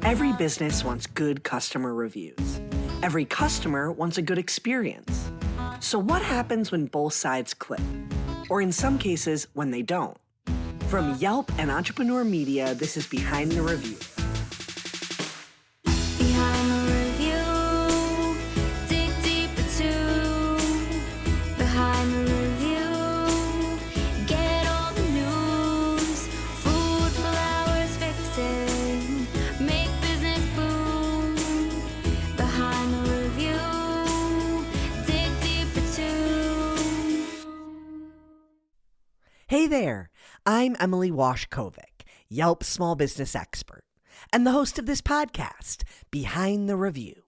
Every business wants good customer reviews. Every customer wants a good experience. So what happens when both sides click? Or in some cases, when they don't? From Yelp and Entrepreneur Media, this is Behind the Review. Behind the review, dig deeper too. Behind the review, get all the news. Food, flowers, fixing, make business boom. Behind the review, dig deeper too. Hey there, I'm Emily Washkovic, Yelp small business expert, and the host of this podcast, Behind the Review.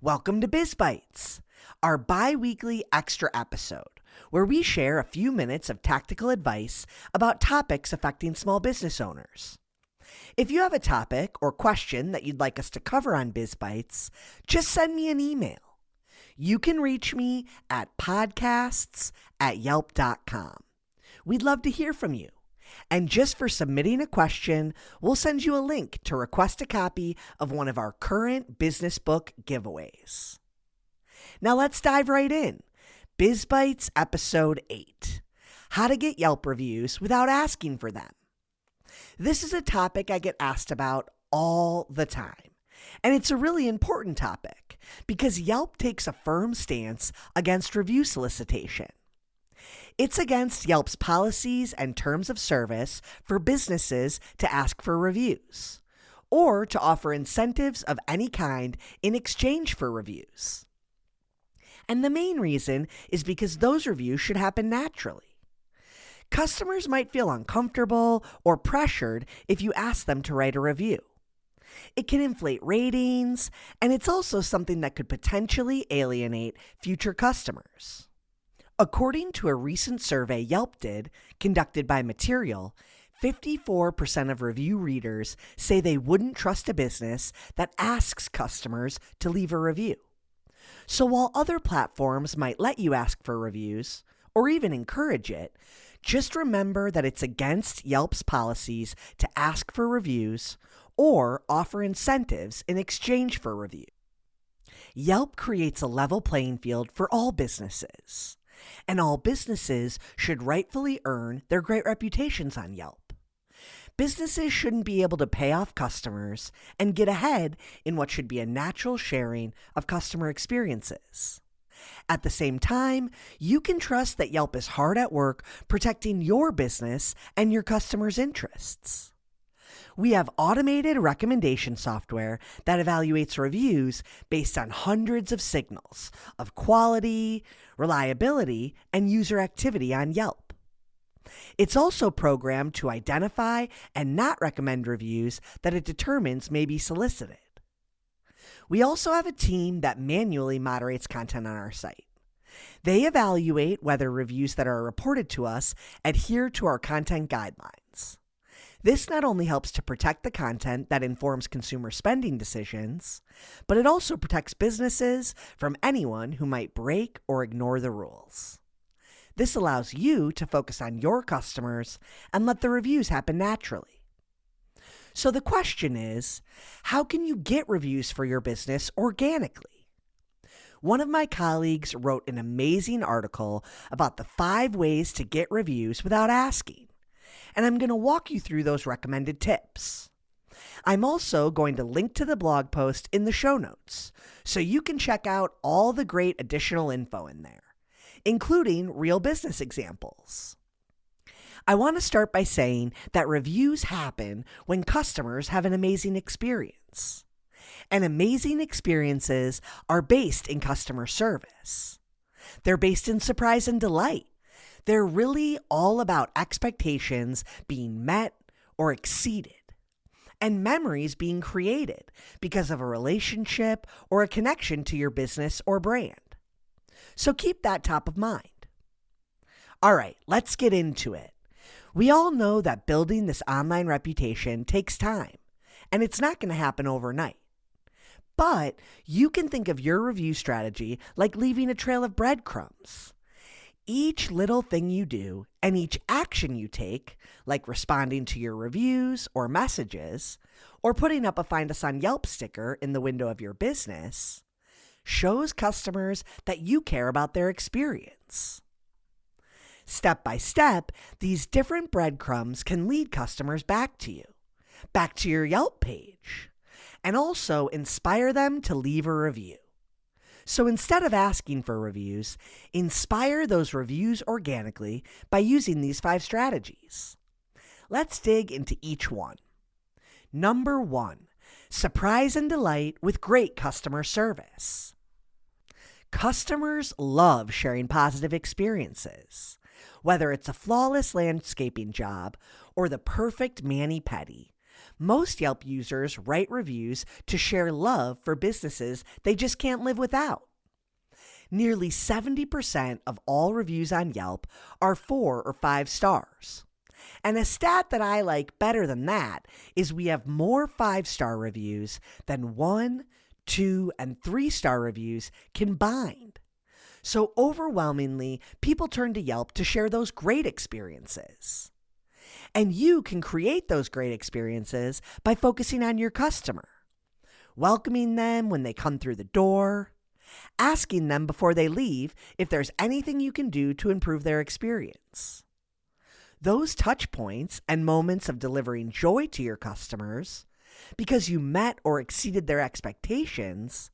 Welcome to Biz Bites, our bi-weekly extra episode where we share a few minutes of tactical advice about topics affecting small business owners. If you have a topic or question that you'd like us to cover on Biz Bites, just send me an email. You can reach me at podcasts@yelp.com. We'd love to hear from you. And just for submitting a question, we'll send you a link to request a copy of one of our current business book giveaways. Now let's dive right in. Biz Bites Episode 8, How to Get Yelp Reviews Without Asking for Them. This is a topic I get asked about all the time. And it's a really important topic because Yelp takes a firm stance against review solicitation. It's against Yelp's policies and terms of service for businesses to ask for reviews or to offer incentives of any kind in exchange for reviews. And the main reason is because those reviews should happen naturally. Customers might feel uncomfortable or pressured if you ask them to write a review. It can inflate ratings, and it's also something that could potentially alienate future customers. According to a recent survey Yelp did, conducted by Material, 54% of review readers say they wouldn't trust a business that asks customers to leave a review. So while other platforms might let you ask for reviews, or even encourage it, just remember that it's against Yelp's policies to ask for reviews or offer incentives in exchange for review. Yelp creates a level playing field for all businesses. And all businesses should rightfully earn their great reputations on Yelp. Businesses shouldn't be able to pay off customers and get ahead in what should be a natural sharing of customer experiences. At the same time, you can trust that Yelp is hard at work protecting your business and your customers' interests. We have automated recommendation software that evaluates reviews based on hundreds of signals of quality, reliability, and user activity on Yelp. It's also programmed to identify and not recommend reviews that it determines may be solicited. We also have a team that manually moderates content on our site. They evaluate whether reviews that are reported to us adhere to our content guidelines. This not only helps to protect the content that informs consumer spending decisions, but it also protects businesses from anyone who might break or ignore the rules. This allows you to focus on your customers and let the reviews happen naturally. So the question is, how can you get reviews for your business organically? One of my colleagues wrote an amazing article about the 5 ways to get reviews without asking. And I'm going to walk you through those recommended tips. I'm also going to link to the blog post in the show notes, so you can check out all the great additional info in there, including real business examples. I want to start by saying that reviews happen when customers have an amazing experience. And amazing experiences are based in customer service. They're based in surprise and delight. They're really all about expectations being met or exceeded, and memories being created because of a relationship or a connection to your business or brand. So keep that top of mind. All right, let's get into it. We all know that building this online reputation takes time, and it's not going to happen overnight. But you can think of your review strategy like leaving a trail of breadcrumbs. Each little thing you do and each action you take, like responding to your reviews or messages, or putting up a Find Us on Yelp sticker in the window of your business, shows customers that you care about their experience. Step by step, these different breadcrumbs can lead customers back to you, back to your Yelp page, and also inspire them to leave a review. So instead of asking for reviews, inspire those reviews organically by using these 5 strategies. Let's dig into each one. Number 1, surprise and delight with great customer service. Customers love sharing positive experiences. Whether it's a flawless landscaping job or the perfect mani-pedi, most Yelp users write reviews to share love for businesses they just can't live without. Nearly 70% of all reviews on Yelp are 4 or 5 stars. And a stat that I like better than that is we have more 5-star reviews than 1, 2, and 3-star reviews combined. So overwhelmingly, people turn to Yelp to share those great experiences. And you can create those great experiences by focusing on your customer, welcoming them when they come through the door, asking them before they leave if there's anything you can do to improve their experience. Those touch points and moments of delivering joy to your customers because you met or exceeded their expectations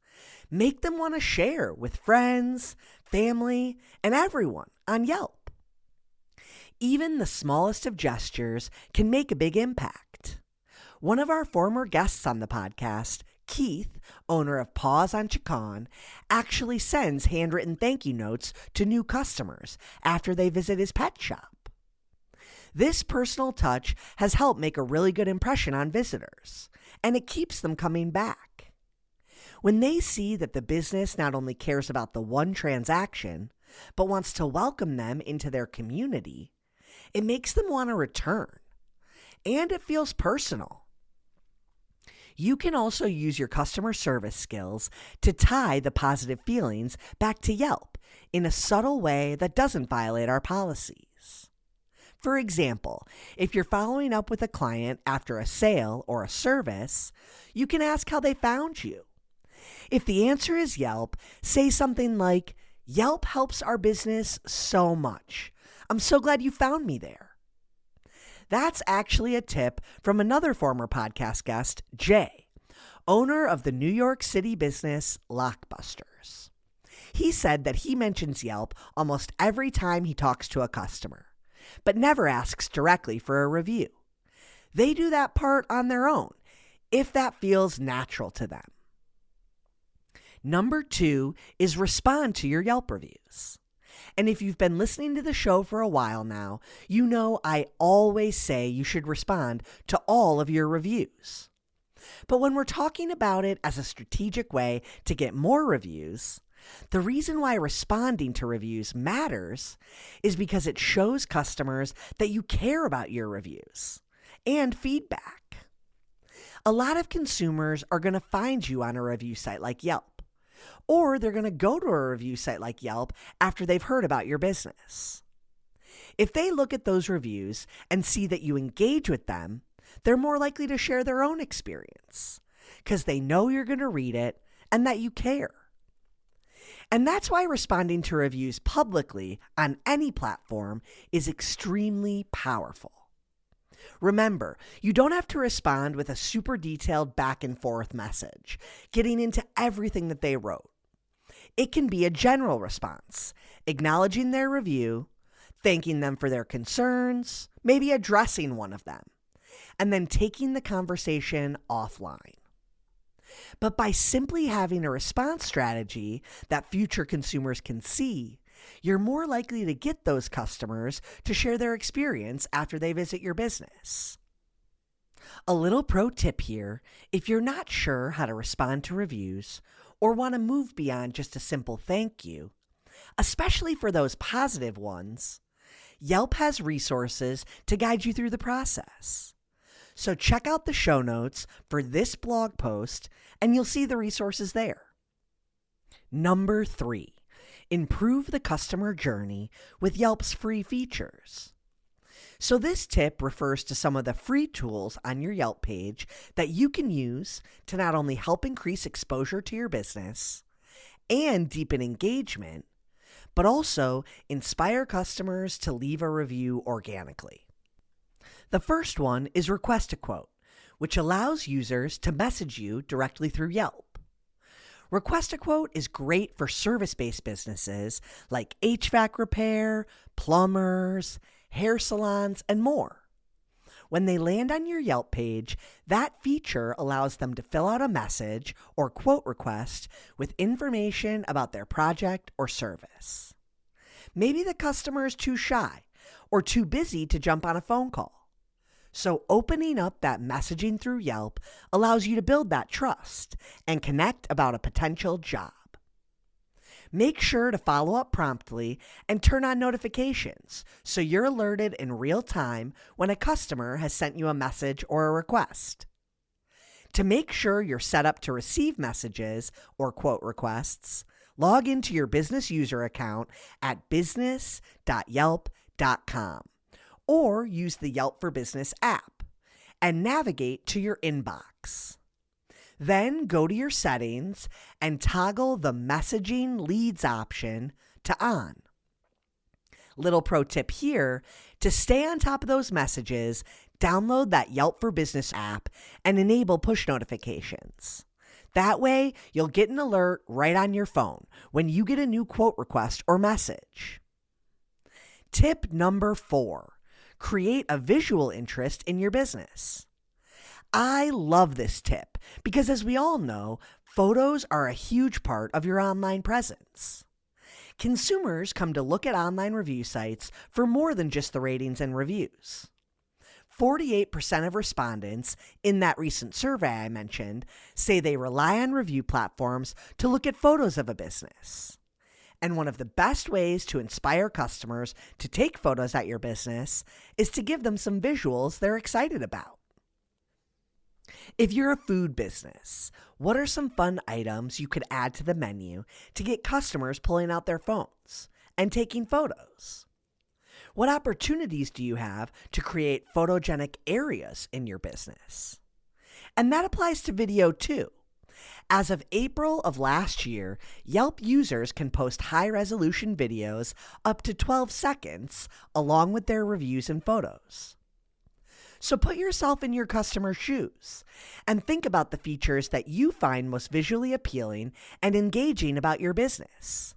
make them want to share with friends, family, and everyone on Yelp. Even the smallest of gestures can make a big impact. One of our former guests on the podcast, Keith, owner of Paws on Chacon, actually sends handwritten thank you notes to new customers after they visit his pet shop. This personal touch has helped make a really good impression on visitors, and it keeps them coming back. When they see that the business not only cares about the one transaction, but wants to welcome them into their community, it makes them want to return, and it feels personal. You can also use your customer service skills to tie the positive feelings back to Yelp in a subtle way that doesn't violate our policies. For example, if you're following up with a client after a sale or a service, you can ask how they found you. If the answer is Yelp, say something like, "Yelp helps our business so much. I'm so glad you found me there." That's actually a tip from another former podcast guest, Jay, owner of the New York City business Lockbusters. He said that he mentions Yelp almost every time he talks to a customer, but never asks directly for a review. They do that part on their own, if that feels natural to them. Number 2 is respond to your Yelp reviews. And if you've been listening to the show for a while now, you know I always say you should respond to all of your reviews. But when we're talking about it as a strategic way to get more reviews, the reason why responding to reviews matters is because it shows customers that you care about your reviews and feedback. A lot of consumers are going to find you on a review site like Yelp, or they're going to go to a review site like Yelp after they've heard about your business. If they look at those reviews and see that you engage with them, they're more likely to share their own experience because they know you're going to read it and that you care. And that's why responding to reviews publicly on any platform is extremely powerful. Remember, you don't have to respond with a super detailed back and forth message, getting into everything that they wrote. It can be a general response, acknowledging their review, thanking them for their concerns, maybe addressing one of them, and then taking the conversation offline. But by simply having a response strategy that future consumers can see, you're more likely to get those customers to share their experience after they visit your business. A little pro tip here, if you're not sure how to respond to reviews or want to move beyond just a simple thank you, especially for those positive ones, Yelp has resources to guide you through the process. So check out the show notes for this blog post and you'll see the resources there. Number 3, Improve the customer journey with Yelp's free features. So this tip refers to some of the free tools on your Yelp page that you can use to not only help increase exposure to your business and deepen engagement, but also inspire customers to leave a review organically. The first one is Request a Quote, which allows users to message you directly through Yelp. Request a Quote is great for service-based businesses like HVAC repair, plumbers, hair salons, and more. When they land on your Yelp page, that feature allows them to fill out a message or quote request with information about their project or service. Maybe the customer is too shy or too busy to jump on a phone call. So opening up that messaging through Yelp allows you to build that trust and connect about a potential job. Make sure to follow up promptly and turn on notifications so you're alerted in real time when a customer has sent you a message or a request. To make sure you're set up to receive messages or quote requests, log into your business user account at business.yelp.com or use the Yelp for Business app and navigate to your inbox. Then go to your settings and toggle the messaging leads option to on. Little pro tip here, to stay on top of those messages, download that Yelp for Business app and enable push notifications. That way, you'll get an alert right on your phone when you get a new quote request or message. Tip number 4, create a visual interest in your business. I love this tip because, as we all know, photos are a huge part of your online presence. Consumers come to look at online review sites for more than just the ratings and reviews. 48% of respondents in that recent survey I mentioned say they rely on review platforms to look at photos of a business. And one of the best ways to inspire customers to take photos at your business is to give them some visuals they're excited about. If you're a food business, what are some fun items you could add to the menu to get customers pulling out their phones and taking photos? What opportunities do you have to create photogenic areas in your business? And that applies to video too. As of April of last year, Yelp users can post high-resolution videos up to 12 seconds along with their reviews and photos. So put yourself in your customer's shoes and think about the features that you find most visually appealing and engaging about your business.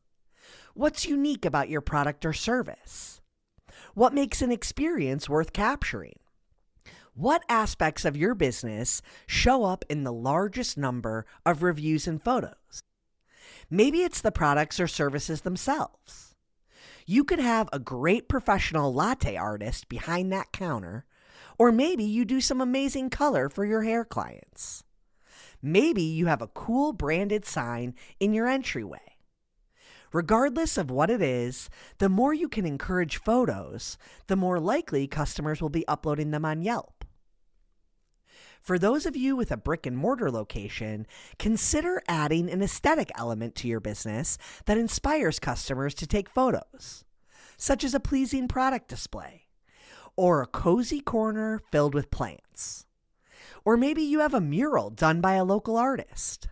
What's unique about your product or service? What makes an experience worth capturing? What aspects of your business show up in the largest number of reviews and photos? Maybe it's the products or services themselves. You could have a great professional latte artist behind that counter, or maybe you do some amazing color for your hair clients. Maybe you have a cool branded sign in your entryway. Regardless of what it is, the more you can encourage photos, the more likely customers will be uploading them on Yelp. For those of you with a brick and mortar location, consider adding an aesthetic element to your business that inspires customers to take photos, such as a pleasing product display, or a cozy corner filled with plants. Or maybe you have a mural done by a local artist.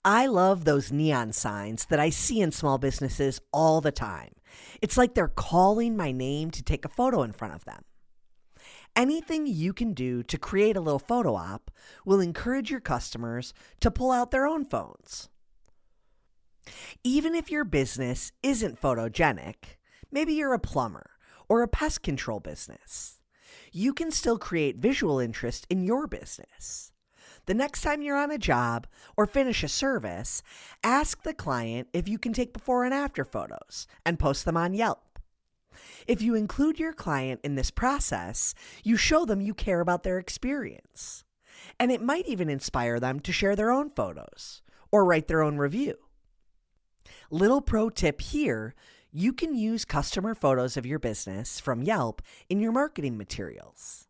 I love those neon signs that I see in small businesses all the time. It's like they're calling my name to take a photo in front of them. Anything you can do to create a little photo op will encourage your customers to pull out their own phones. Even if your business isn't photogenic, maybe you're a plumber or a pest control business, you can still create visual interest in your business. The next time you're on a job or finish a service, ask the client if you can take before and after photos and post them on Yelp. If you include your client in this process, you show them you care about their experience. And it might even inspire them to share their own photos or write their own review. Little pro tip here, you can use customer photos of your business from Yelp in your marketing materials.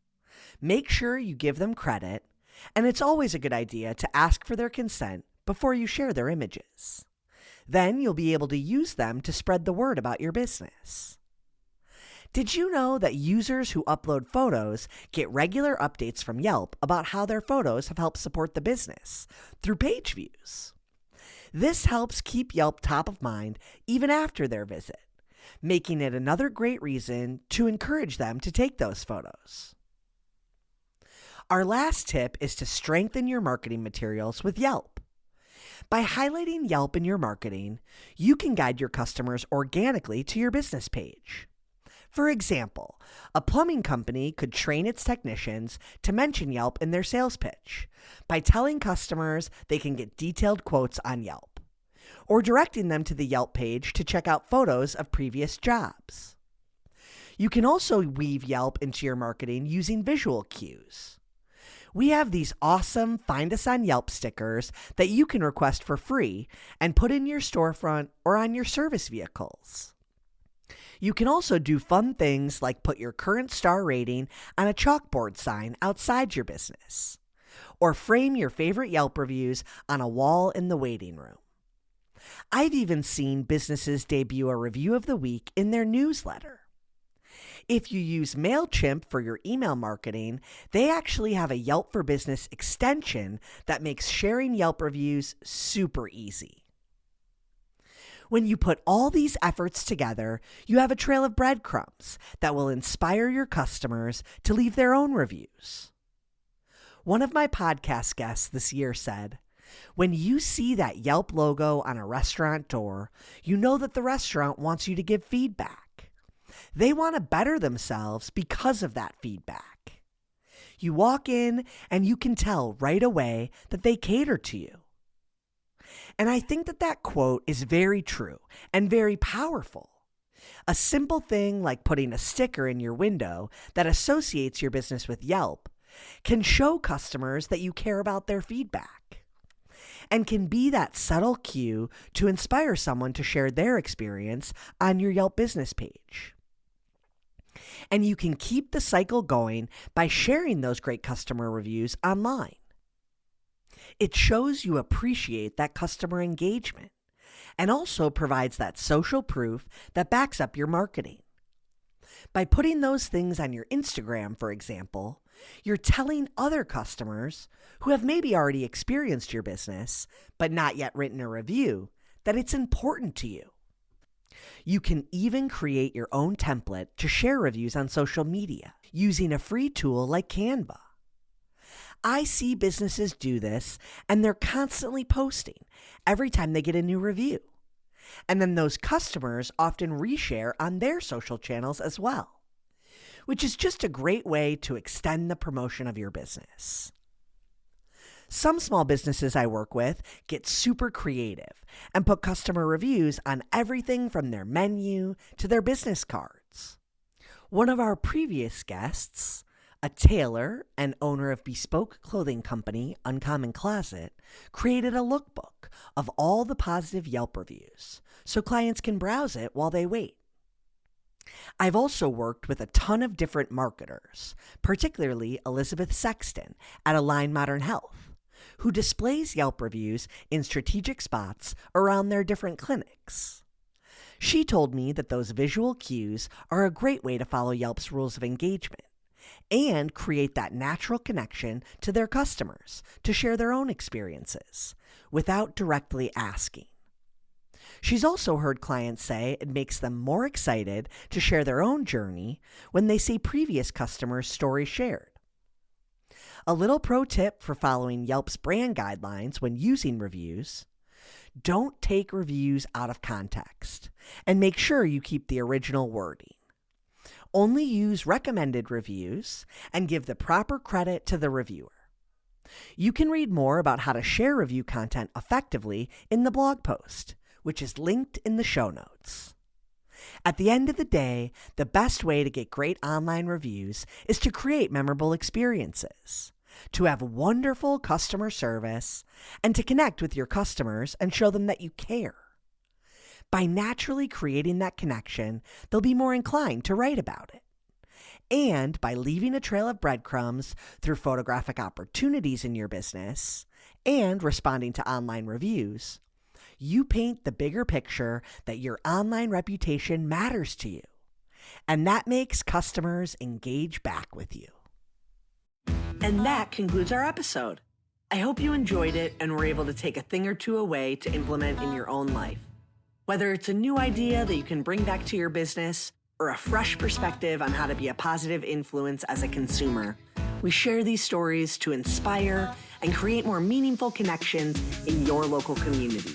Make sure you give them credit, and it's always a good idea to ask for their consent before you share their images. Then you'll be able to use them to spread the word about your business. Did you know that users who upload photos get regular updates from Yelp about how their photos have helped support the business through page views? This helps keep Yelp top of mind even after their visit, making it another great reason to encourage them to take those photos. Our last tip is to strengthen your marketing materials with Yelp. By highlighting Yelp in your marketing, you can guide your customers organically to your business page. For example, a plumbing company could train its technicians to mention Yelp in their sales pitch by telling customers they can get detailed quotes on Yelp, or directing them to the Yelp page to check out photos of previous jobs. You can also weave Yelp into your marketing using visual cues. We have these awesome Find Us on Yelp stickers that you can request for free and put in your storefront or on your service vehicles. You can also do fun things like put your current star rating on a chalkboard sign outside your business, or frame your favorite Yelp reviews on a wall in the waiting room. I've even seen businesses debut a review of the week in their newsletter. If you use MailChimp for your email marketing, they actually have a Yelp for Business extension that makes sharing Yelp reviews super easy. When you put all these efforts together, you have a trail of breadcrumbs that will inspire your customers to leave their own reviews. One of my podcast guests this year said, "When you see that Yelp logo on a restaurant door, you know that the restaurant wants you to give feedback. They want to better themselves because of that feedback. You walk in and you can tell right away that they cater to you." And I think that quote is very true and very powerful. A simple thing like putting a sticker in your window that associates your business with Yelp can show customers that you care about their feedback, and can be that subtle cue to inspire someone to share their experience on your Yelp business page. And you can keep the cycle going by sharing those great customer reviews online. It shows you appreciate that customer engagement and also provides that social proof that backs up your marketing. By putting those things on your Instagram, for example, you're telling other customers who have maybe already experienced your business but not yet written a review that it's important to you. You can even create your own template to share reviews on social media using a free tool like Canva. I see businesses do this, and they're constantly posting every time they get a new review. And then those customers often reshare on their social channels as well, which is just a great way to extend the promotion of your business. Some small businesses I work with get super creative and put customer reviews on everything from their menu to their business cards. One of our previous guests, a tailor and owner of bespoke clothing company Uncommon Closet, created a lookbook of all the positive Yelp reviews so clients can browse it while they wait. I've also worked with a ton of different marketers, particularly Elizabeth Sexton at Align Modern Health, who displays Yelp reviews in strategic spots around their different clinics. She told me that those visual cues are a great way to follow Yelp's rules of engagement and create that natural connection to their customers to share their own experiences without directly asking. She's also heard clients say it makes them more excited to share their own journey when they see previous customers' stories shared. A little pro tip for following Yelp's brand guidelines when using reviews: don't take reviews out of context and make sure you keep the original wording. Only use recommended reviews and give the proper credit to the reviewer. You can read more about how to share review content effectively in the blog post, which is linked in the show notes. At the end of the day, the best way to get great online reviews is to create memorable experiences, to have wonderful customer service, and to connect with your customers and show them that you care. By naturally creating that connection, they'll be more inclined to write about it. And by leaving a trail of breadcrumbs through photographic opportunities in your business and responding to online reviews, You paint the bigger picture that your online reputation matters to you, and that makes customers engage back with you. And that concludes our episode. I hope you enjoyed it and were able to take a thing or two away to implement in your own life. Whether it's a new idea that you can bring back to your business or a fresh perspective on how to be a positive influence as a consumer, we share these stories to inspire and create more meaningful connections in your local community.